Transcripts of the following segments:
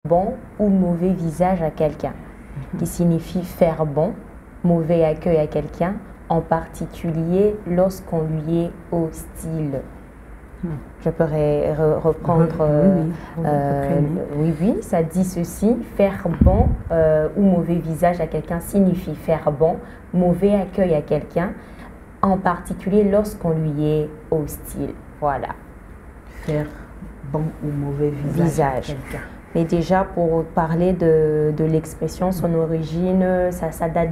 bon ou mauvais visage à quelqu'un, qui signifie faire bon, mauvais accueil à quelqu'un, en particulier lorsqu'on lui est hostile. Je peux reprendre. Oui, ça dit ceci. Faire bon ou mauvais visage à quelqu'un signifie faire bon, mauvais accueil à quelqu'un, en particulier lorsqu'on lui est hostile. Voilà. Faire bon ou mauvais visage à quelqu'un. Mais déjà, pour parler de l'expression, son origine, ça date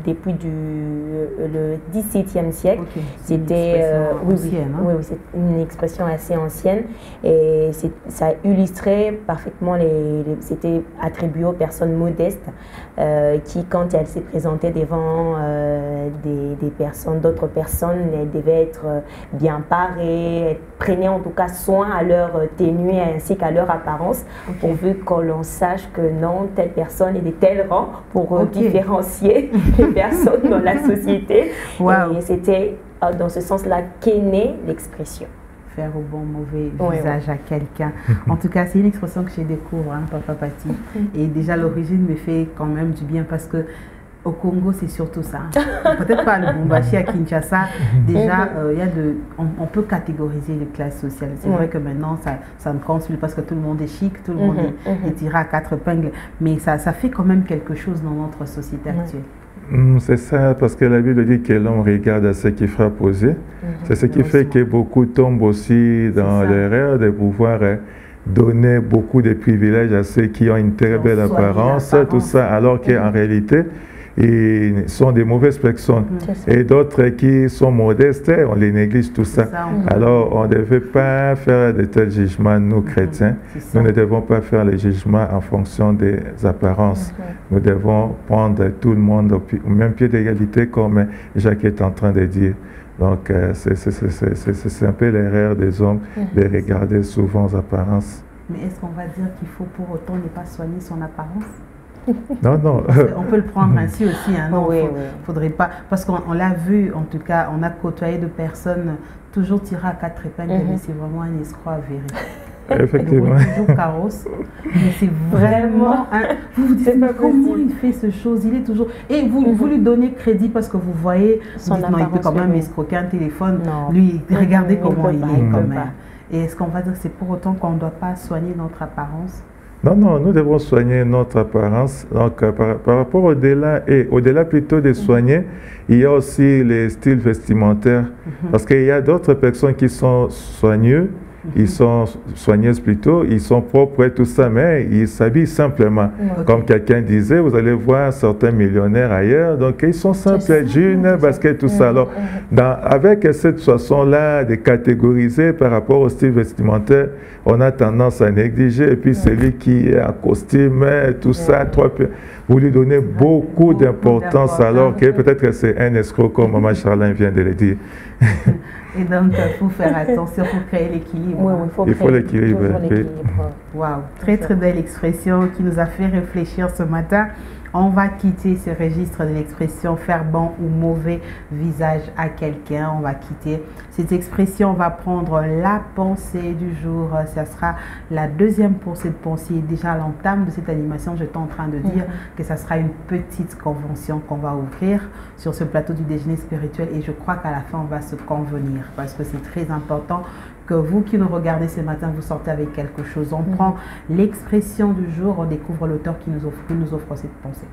depuis le XVIIe siècle. Okay. C'était c'est une expression assez ancienne et ça illustrait parfaitement c'était attribué aux personnes modestes qui, quand elles se présentaient devant d'autres personnes, elles devaient être bien parées, prenaient en tout cas soin à leur tenue ainsi qu'à leur apparence. Okay. Pourvu qu'on l'on sache que non, telle personne est de tel rang pour différencier les personnes dans la société. Wow. Et c'était dans ce sens-là qu'est née l'expression. Faire au bon mauvais visage à quelqu'un. En tout cas, c'est une expression que je découvre, hein, Papa Pati. Et déjà, l'origine me fait quand même du bien parce que au Congo, c'est surtout ça. Peut-être pas le Lubumbashi à Kinshasa. Déjà, on peut catégoriser les classes sociales. C'est vrai que maintenant, ça ne compte plus parce que tout le monde est chic, tout le monde est tiré à quatre épingles. Mais ça fait quand même quelque chose dans notre société actuelle. C'est ça, parce que la Bible dit que l'homme regarde à ce qui frappe aux yeux. C'est ce qui fait que beaucoup tombent aussi dans l'erreur de pouvoir donner beaucoup de privilèges à ceux qui ont une très belle apparence, tout ça, alors qu'en réalité, ils sont des mauvaises personnes. Et d'autres qui sont modestes, on les néglige tout ça. Alors, on ne devait pas faire de tels jugements, nous chrétiens. Nous ne devons pas faire les jugements en fonction des apparences. Nous devons prendre tout le monde au même pied d'égalité, comme Jacques est en train de dire. Donc, c'est un peu l'erreur des hommes de regarder souvent aux apparences. Mais est-ce qu'on va dire qu'il faut pour autant ne pas soigner son apparence? Non, non. On peut le prendre ainsi aussi. Hein, non, faudrait pas. Parce qu'on l'a vu, en tout cas, on a côtoyé de personnes toujours tirées à quatre épingles, mais c'est vraiment un escroc avéré. Effectivement. Toujours carrosse. Mais c'est vraiment. Vous vous dites, comment il fait ce chose? Il est toujours. Et vous lui donnez crédit parce que vous voyez, vous dites, non, il peut quand même escroquer un téléphone. Non. Lui, regardez comment il est quand même. Et est-ce qu'on va dire que c'est pour autant qu'on ne doit pas soigner notre apparence? Non, non, nous devons soigner notre apparence. Donc, par rapport au-delà, et au-delà plutôt de soigner, il y a aussi les styles vestimentaires. Parce qu'il y a d'autres personnes qui sont soigneuses, ils sont soigneuses plutôt, ils sont propres et tout ça, mais ils s'habillent simplement. Comme quelqu'un disait, vous allez voir certains millionnaires ailleurs, donc ils sont simples, jeans, basket, tout ça. Alors, avec cette façon-là de catégoriser par rapport au style vestimentaire, on a tendance à négliger, et puis celui qui est en costume, tout ça, vous lui donnez beaucoup d'importance, alors que peut-être que c'est un escroc, comme Maman Charlin vient de le dire. Et donc, il faut faire attention pour créer l'équilibre. Oui, il faut l'équilibre. Waouh, très très belle expression qui nous a fait réfléchir ce matin. On va quitter ce registre de l'expression faire bon ou mauvais visage à quelqu'un. On va quitter cette expression. On va prendre la pensée du jour. Ça sera la deuxième pour cette pensée. Déjà à l'entame de cette animation, j'étais en train de dire que ça sera une petite convention qu'on va ouvrir sur ce plateau du déjeuner spirituel. Et je crois qu'à la fin, on va se convenir parce que c'est très important que vous qui nous regardez ce matin, vous sortez avec quelque chose. On prend l'expression du jour, on découvre l'auteur qui nous offre cette pensée.